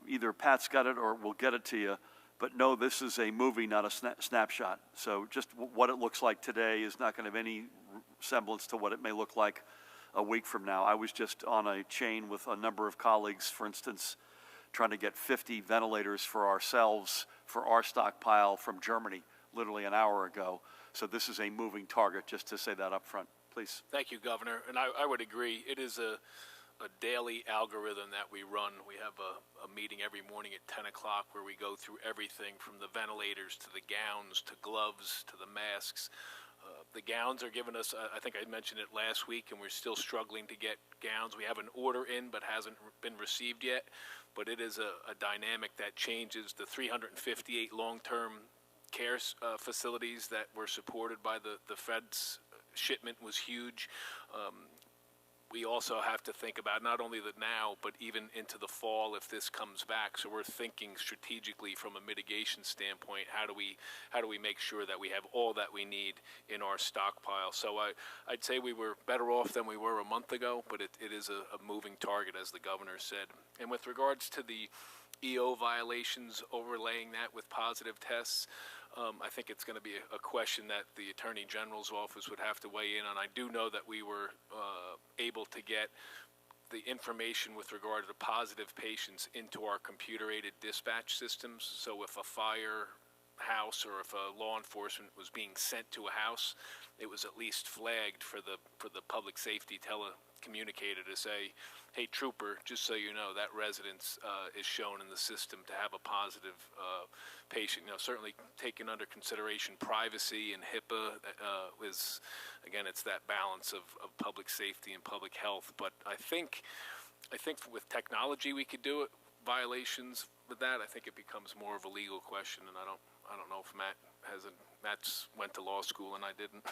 either Pat's got it or we'll get it to you. But no, this is a movie, not a snapshot. So just what it looks like today is not going to have any semblance to what it may look like a week from now. I was just on a chain with a number of colleagues, for instance, trying to get 50 ventilators for ourselves for our stockpile from Germany literally an hour ago. So this is a moving target, just to say that up front. Please. Thank you, Governor. And I would agree. It is a daily algorithm that we run. We have a meeting every morning at 10 o'clock where we go through everything from the ventilators to the gowns to gloves to the masks. The gowns are giving us, I think I mentioned it last week, and we're still struggling to get gowns. We have an order in but hasn't been received yet. But it is a dynamic that changes. The 358 long-term care facilities that were supported by the Fed's shipment was huge. We also have to think about not only the now, but even into the fall if this comes back. So we're thinking strategically from a mitigation standpoint. How do we make sure that we have all that we need in our stockpile? So I'd say we were better off than we were a month ago, but it is a moving target, as the governor said. And with regards to the EO violations, overlaying that with positive tests, I think it's going to be a question that the Attorney General's office would have to weigh in on. I do know that we were able to get the information with regard to positive patients into our computer-aided dispatch systems. So if a firehouse or if a law enforcement was being sent to a house, it was at least flagged for the public safety telecommunicator to say, hey, trooper, just so you know, that residence is shown in the system to have a positive patient. Certainly taking under consideration privacy and HIPAA is, again, it's that balance of public safety and public health. But I think with technology we could do it. Violations with that, I think it becomes more of a legal question, and I don't know if Matt's went to law school and I didn't.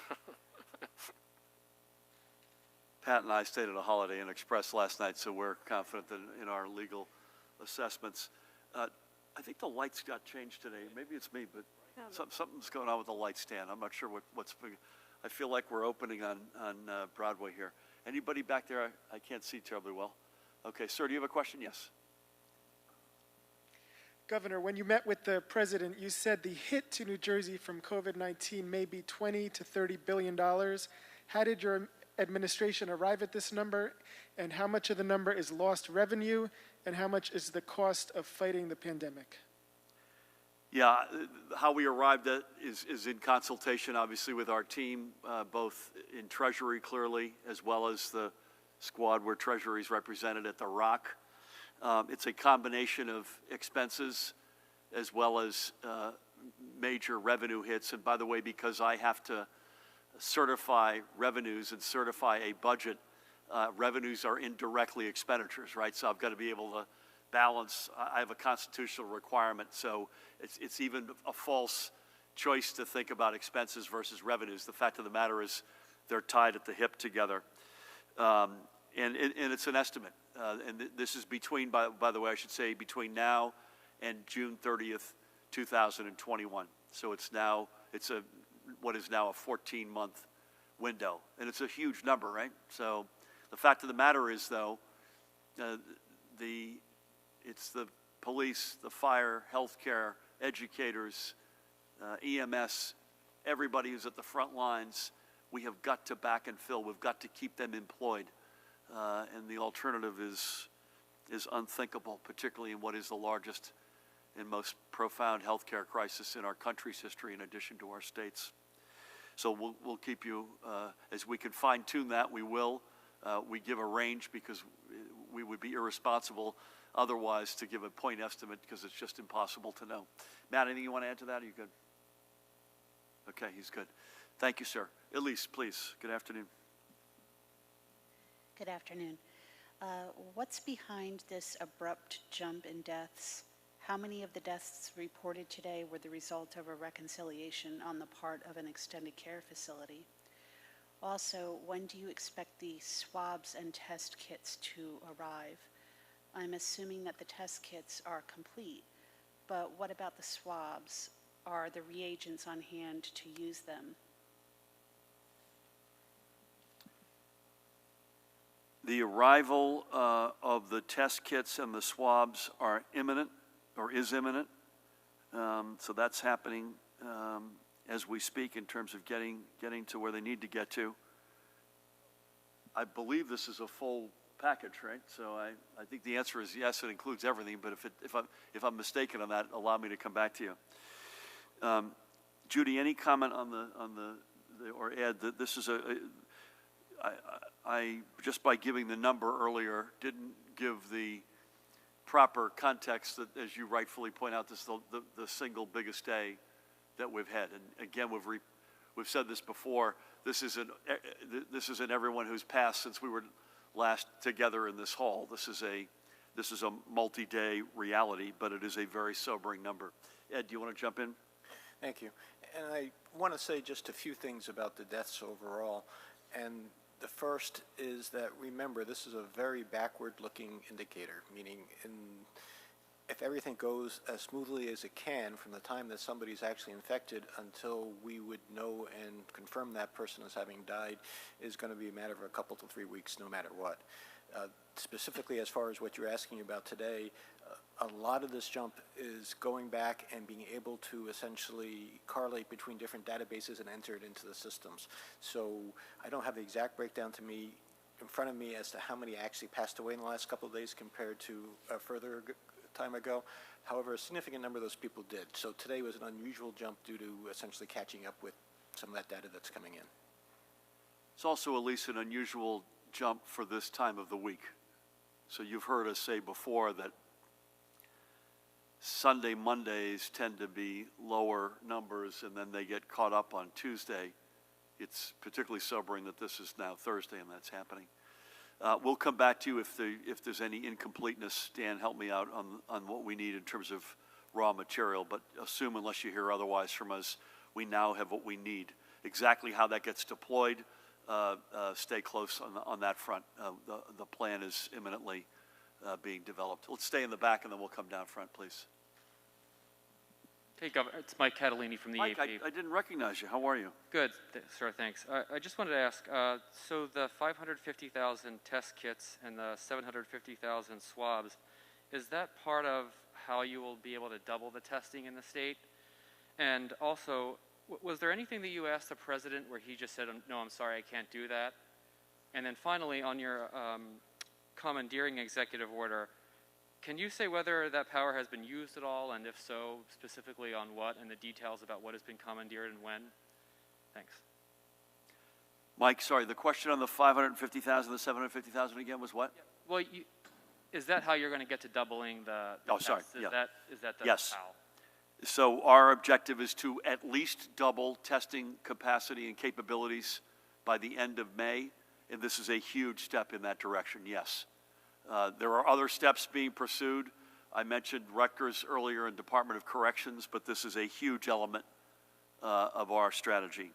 Pat and I stayed at a Holiday Inn Express last night, so we're confident in our legal assessments. I think the lights got changed today. Maybe it's me, but something's going on with the light stand. I'm not sure what's. I feel like we're opening on Broadway here. Anybody back there? I can't see terribly well. Okay, sir, do you have a question? Yes. Governor, when you met with the president, you said the hit to New Jersey from COVID-19 may be $20 to $30 billion. How did your administration arrive at this number, and how much of the number is lost revenue, and how much is the cost of fighting the pandemic? Yeah, how we arrived at is in consultation, obviously, with our team, both in Treasury, clearly, as well as the squad where Treasury is represented at the Rock. It's a combination of expenses as well as major revenue hits. And by the way, because I have to certify revenues and certify a budget, revenues are indirectly expenditures, right? So I've got to be able to balance. I have a constitutional requirement, so it's even a false choice to think about expenses versus revenues. The fact of the matter is they're tied at the hip together. And it's an estimate. And this is between, by the way, I should say, between now and June 30th, 2021. So it's what is now a 14-month window. And it's a huge number, right? So the fact of the matter is, though, it's the police, the fire, healthcare, educators, EMS, everybody who's at the front lines. We have got to back and fill. We've got to keep them employed. And the alternative is unthinkable, particularly in what is the largest and most profound healthcare crisis in our country's history, in addition to our states. So we'll keep you, as we can fine-tune that, we will. We give a range because we would be irresponsible otherwise to give a point estimate because it's just impossible to know. Matt, anything you want to add to that? Are you good? Okay, he's good. Thank you, sir. Elise, please. Good afternoon. Good afternoon. What's behind this abrupt jump in deaths? How many of the deaths reported today were the result of a reconciliation on the part of an extended care facility? Also, when do you expect the swabs and test kits to arrive? I'm assuming that the test kits are complete, but what about the swabs? Are the reagents on hand to use them? The arrival of the test kits and the swabs are imminent, or is imminent. So that's happening as we speak in terms of getting to where they need to get to. I believe this is a full package, right? So I think the answer is yes, it includes everything, but if I'm mistaken on that, allow me to come back to you. Judy, any comment on the or Ed, that this is I just by giving the number earlier didn't give the proper context that, as you rightfully point out, this is the single biggest day that we've had. And again, we've said this before. This isn't everyone who's passed since we were last together in this hall. This is a multi-day reality, but it is a very sobering number. Ed, do you want to jump in? Thank you. And I want to say just a few things about the deaths overall. And the first is that, remember, this is a very backward-looking indicator, meaning if everything goes as smoothly as it can from the time that somebody's actually infected until we would know and confirm that person as having died is going to be a matter of a couple to 3 weeks, no matter what. Specifically, as far as what you're asking about today, a lot of this jump is going back and being able to essentially correlate between different databases and enter it into the systems. So I don't have the exact breakdown in front of me as to how many actually passed away in the last couple of days compared to a further time ago. However, a significant number of those people did. So today was an unusual jump due to essentially catching up with some of that data that's coming in. It's also, Elise, an unusual jump for this time of the week. So you've heard us say before that Sunday, Mondays tend to be lower numbers, and then they get caught up on Tuesday. It's particularly sobering that this is now Thursday and that's happening. We'll come back to you if there's any incompleteness. Dan, help me out on what we need in terms of raw material, but assume, unless you hear otherwise from us, we now have what we need. Exactly how that gets deployed, stay close on that front. The plan is imminently being developed. Let's stay in the back and then we'll come down front, please. Hey, Governor, it's Mike Catalini from the Mike, AP. I didn't recognize you. How are you? Good, sir, thanks. I just wanted to ask, so the 550,000 test kits and the 750,000 swabs, is that part of how you will be able to double the testing in the state? And also, was there anything that you asked the president where he just said, no, I'm sorry, I can't do that? And then finally, on your commandeering executive order, can you say whether that power has been used at all, and if so, specifically on what, and the details about what has been commandeered and when? Thanks. Mike, sorry, the question on the 550,000, the 750,000 again was what? Well, is that how you're going to get to doubling the Oh, sorry, tests? yeah. Is that the Yes. how? So our objective is to at least double testing capacity and capabilities by the end of May, and this is a huge step in that direction, yes. There are other steps being pursued. I mentioned Rutgers earlier in Department of Corrections, but this is a huge element of our strategy.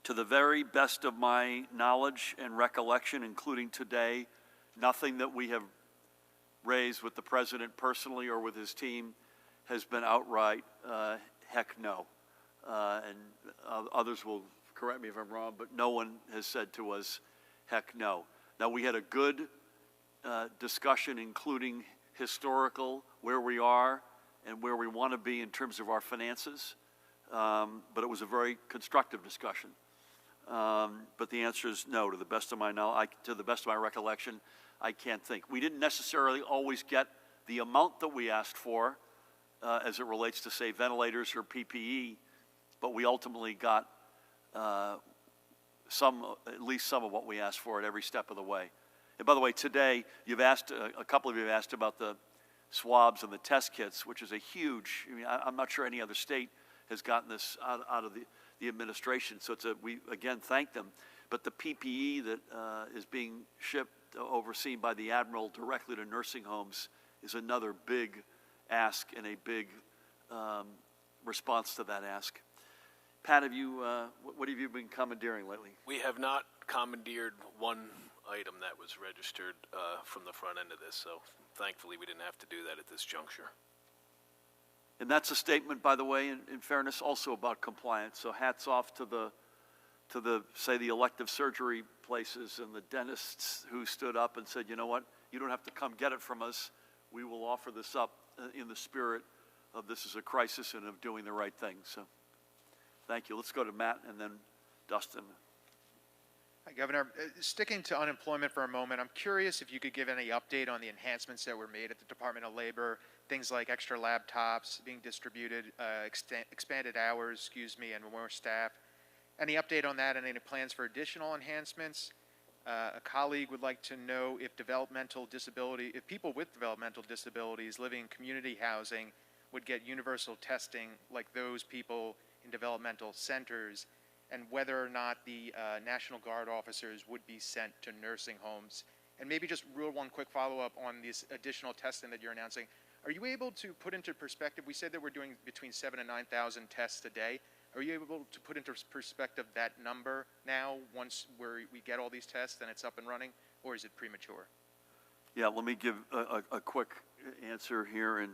To the very best of my knowledge and recollection, including today, nothing that we have raised with the president personally or with his team has been outright heck no. And others will correct me if I'm wrong, but no one has said to us heck no. Now, we had a good discussion, including historical, where we are and where we want to be in terms of our finances, but it was a very constructive discussion. But the answer is no. To the best of my knowledge, to the best of my recollection, I can't think. We didn't necessarily always get the amount that we asked for as it relates to, say, ventilators or PPE, but we ultimately got at least some of what we asked for at every step of the way. And by the way, today, you've asked, a couple of you have asked about the swabs and the test kits, which is a huge, I mean, I'm not sure any other state has gotten this out of the administration. So we, again, thank them. But the PPE that is being shipped, overseen by the Admiral directly to nursing homes is another big ask and a big response to that ask. Pat, what have you been commandeering lately? We have not commandeered one item that was registered from the front end of this, so thankfully we didn't have to do that at this juncture. And that's a statement, by the way, in fairness, also about compliance. So hats off to the say the elective surgery places and the dentists who stood up and said, you know what, you don't have to come get it from us. We will offer this up in the spirit of this is a crisis and of doing the right thing. So thank you. Let's go to Matt and then Dustin. Hi, Governor. Sticking to unemployment for a moment, I'm curious if you could give any update on the enhancements that were made at the Department of Labor, things like extra laptops being distributed, expanded hours, and more staff. Any update on that and any plans for additional enhancements? A colleague would like to know if people with developmental disabilities living in community housing would get universal testing like those people in developmental centers, and whether or not the National Guard officers would be sent to nursing homes. And maybe just one quick follow-up on this additional testing that you're announcing. Are you able to put into perspective, we said that we're doing between 7,000 and 9,000 tests a day. Are you able to put into perspective that number now once we get all these tests and it's up and running, or is it premature? Yeah, let me give a quick answer here and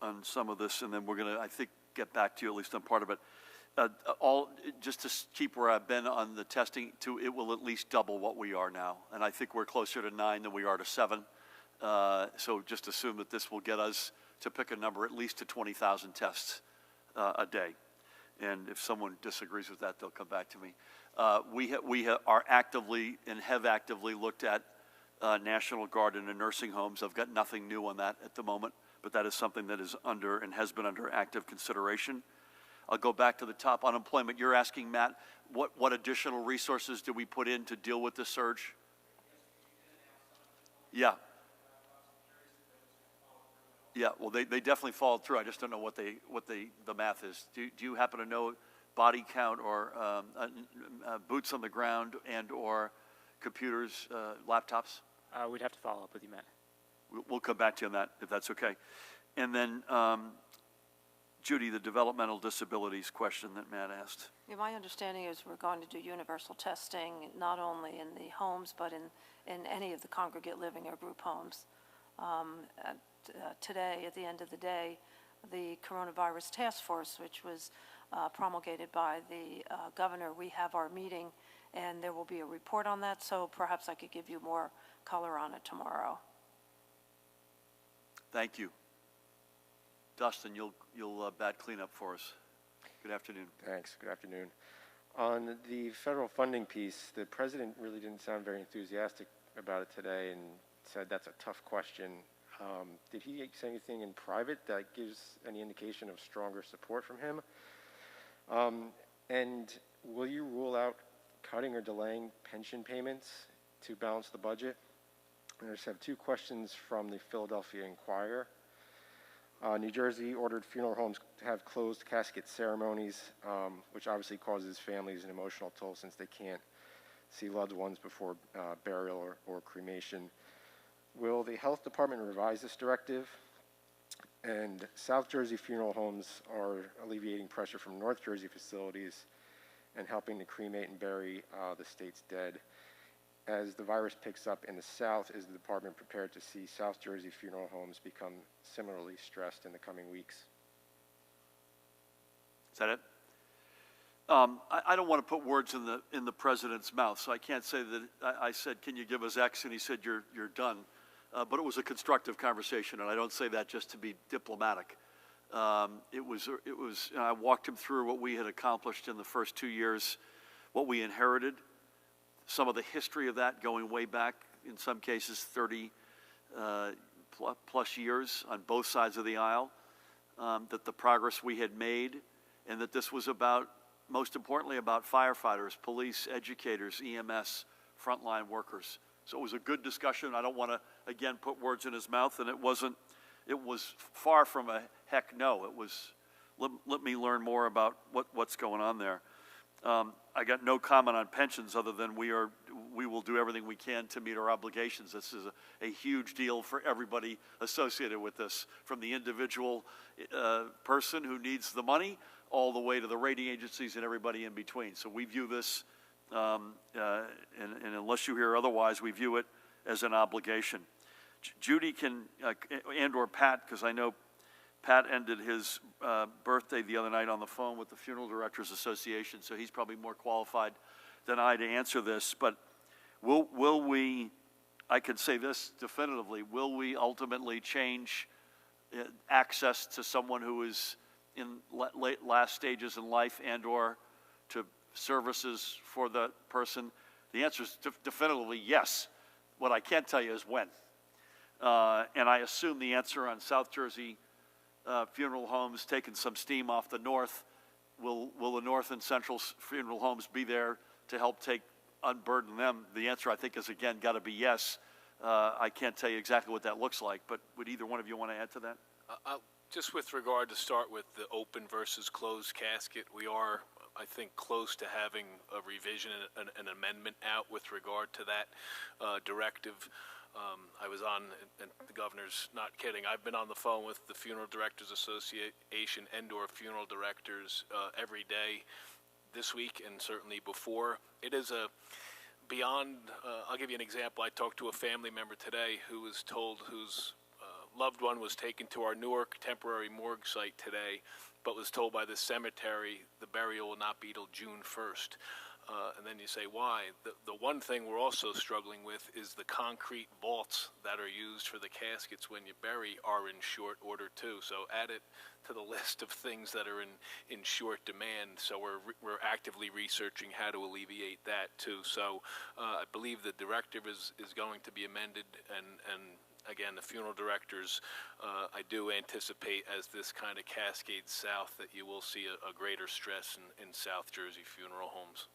on some of this, and then we're going to, I think, get back to you at least on part of it. Just to keep where I've been on the testing, it will at least double what we are now, and I think we're closer to 9 than we are to 7. So just assume that this will get us to pick a number at least to 20,000 tests a day. And if someone disagrees with that, they'll come back to me. We are actively and have actively looked at National Guard in the nursing homes. I've got nothing new on that at the moment, but that is something that is under and has been under active consideration. I'll go back to the top. Unemployment, you're asking, Matt, what additional resources do we put in to deal with the surge? Yeah. Yeah, well, they definitely followed through. I just don't know what the math is. Do you happen to know body count or boots on the ground and or computers, laptops? We'd have to follow up with you, Matt. We'll come back to you on that, if that's okay. And then, Judy, the developmental disabilities question that Matt asked. Yeah, my understanding is we're going to do universal testing, not only in the homes, but in any of the congregate living or group homes. Today, at the end of the day, the coronavirus task force, which was promulgated by the governor, we have our meeting, and there will be a report on that, so perhaps I could give you more color on it tomorrow. Thank you. Dustin, you'll bat cleanup for us. Good afternoon. Thanks. Good afternoon. On the federal funding piece, the president really didn't sound very enthusiastic about it today and said that's a tough question. Did he say anything in private that gives any indication of stronger support from him? And will you rule out cutting or delaying pension payments to balance the budget? And I just have two questions from the Philadelphia Inquirer. New Jersey ordered funeral homes to have closed casket ceremonies, which obviously causes families an emotional toll since they can't see loved ones before burial or cremation. Will the health department revise this directive? And South Jersey funeral homes are alleviating pressure from North Jersey facilities and helping to cremate and bury the state's dead. As the virus picks up in the South, is the department prepared to see South Jersey funeral homes become similarly stressed in the coming weeks? Is that it? I don't want to put words in the president's mouth, so I can't say that I said, "Can you give us X?" and he said, "You're done." But it was a constructive conversation, and I don't say that just to be diplomatic. It was. I walked him through what we had accomplished in the first 2 years, what we inherited, some of the history of that going way back, in some cases 30 plus years on both sides of the aisle, that the progress we had made, and that this was about, most importantly, about firefighters, police, educators, EMS, frontline workers. So it was a good discussion. I don't want to, again, put words in his mouth, and it was far from a heck no. It was, let me learn more about what's going on there. I got no comment on pensions other than we will do everything we can to meet our obligations. This is a huge deal for everybody associated with this, from the individual person who needs the money all the way to the rating agencies and everybody in between. So we view this, and unless you hear otherwise, we view it as an obligation. Judy can, and or Pat, because I know Pat ended his birthday the other night on the phone with the Funeral Directors Association, so he's probably more qualified than I to answer this. But will we, I can say this definitively, will we ultimately change access to someone who is in last stages in life and or to services for the person? The answer is definitively yes. What I can't tell you is when. And I assume the answer on South Jersey funeral homes taking some steam off the north, will the north and central funeral homes be there to help unburden them? The answer, I think, is again got to be yes. I can't tell you exactly what that looks like, but would either one of you want to add to that? Just with regard to start with the open versus closed casket, we are, I think, close to having a revision, an amendment out with regard to that directive. I was on, and the governor's not kidding, I've been on the phone with the Funeral Directors Association and/or funeral directors every day this week and certainly before. It is beyond, I'll give you an example. I talked to a family member today who was told whose loved one was taken to our Newark temporary morgue site today, but was told by the cemetery the burial will not be till June 1st. And then you say, why? The one thing we're also struggling with is the concrete vaults that are used for the caskets when you bury are in short order too. So add it to the list of things that are in short demand. So we're actively researching how to alleviate that too. So I believe the directive is going to be amended, and again, the funeral directors, I do anticipate as this kind of cascades south that you will see a greater stress in South Jersey funeral homes.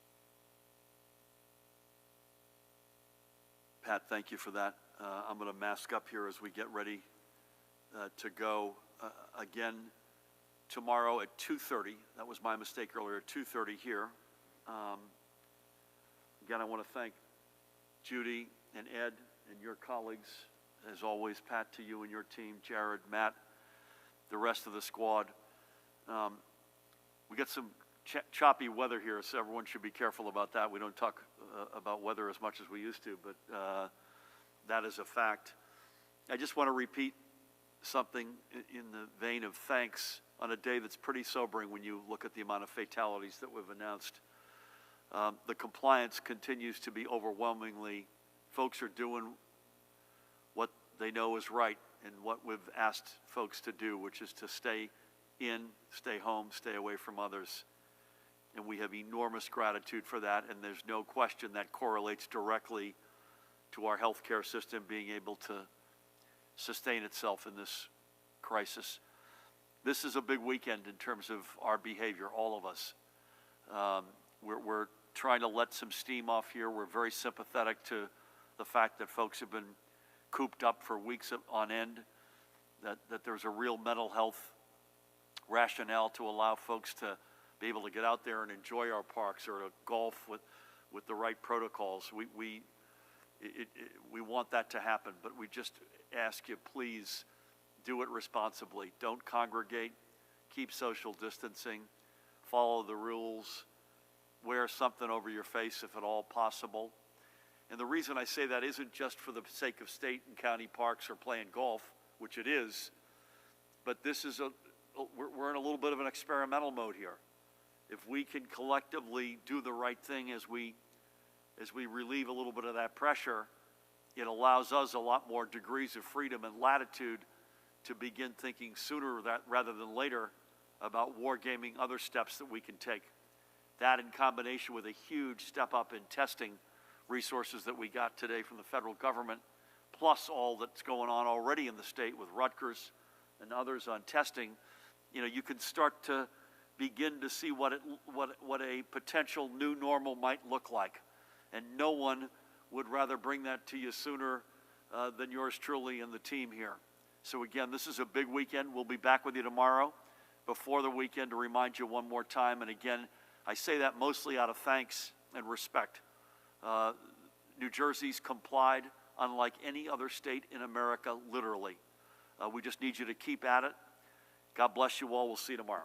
Pat, thank you for that. I'm going to mask up here as we get ready to go. Again, tomorrow at 2:30, that was my mistake earlier, at 2:30 here. Again, I want to thank Judy and Ed and your colleagues. As always, Pat, to you and your team, Jared, Matt, the rest of the squad. We got some choppy weather here, so everyone should be careful about that. We don't talk about weather as much as we used to, but that is a fact. I just want to repeat something in the vein of thanks on a day that's pretty sobering when you look at the amount of fatalities that we've announced. The compliance continues to be overwhelmingly, folks are doing what they know is right and what we've asked folks to do, which is to stay in, stay home, stay away from others. And we have enormous gratitude for that, and there's no question that correlates directly to our healthcare system being able to sustain itself in this crisis. This is a big weekend in terms of our behavior, all of us. We're trying to let some steam off here. We're very sympathetic to the fact that folks have been cooped up for weeks on end, that there's a real mental health rationale to allow folks to be able to get out there and enjoy our parks or to golf with the right protocols. We want that to happen, but we just ask you, please do it responsibly. Don't congregate, keep social distancing, follow the rules, wear something over your face if at all possible. And the reason I say that isn't just for the sake of state and county parks or playing golf, which it is, but this is we're in a little bit of an experimental mode here. If we can collectively do the right thing as we relieve a little bit of that pressure, it allows us a lot more degrees of freedom and latitude to begin thinking sooner rather than later about wargaming other steps that we can take. That in combination with a huge step up in testing resources that we got today from the federal government, plus all that's going on already in the state with Rutgers and others on testing, you can start to begin to see what a potential new normal might look like. And no one would rather bring that to you sooner than yours truly and the team here. So again, this is a big weekend. We'll be back with you tomorrow before the weekend to remind you one more time. And again, I say that mostly out of thanks and respect. New Jersey's complied unlike any other state in America, literally. We just need you to keep at it. God bless you all. We'll see you tomorrow.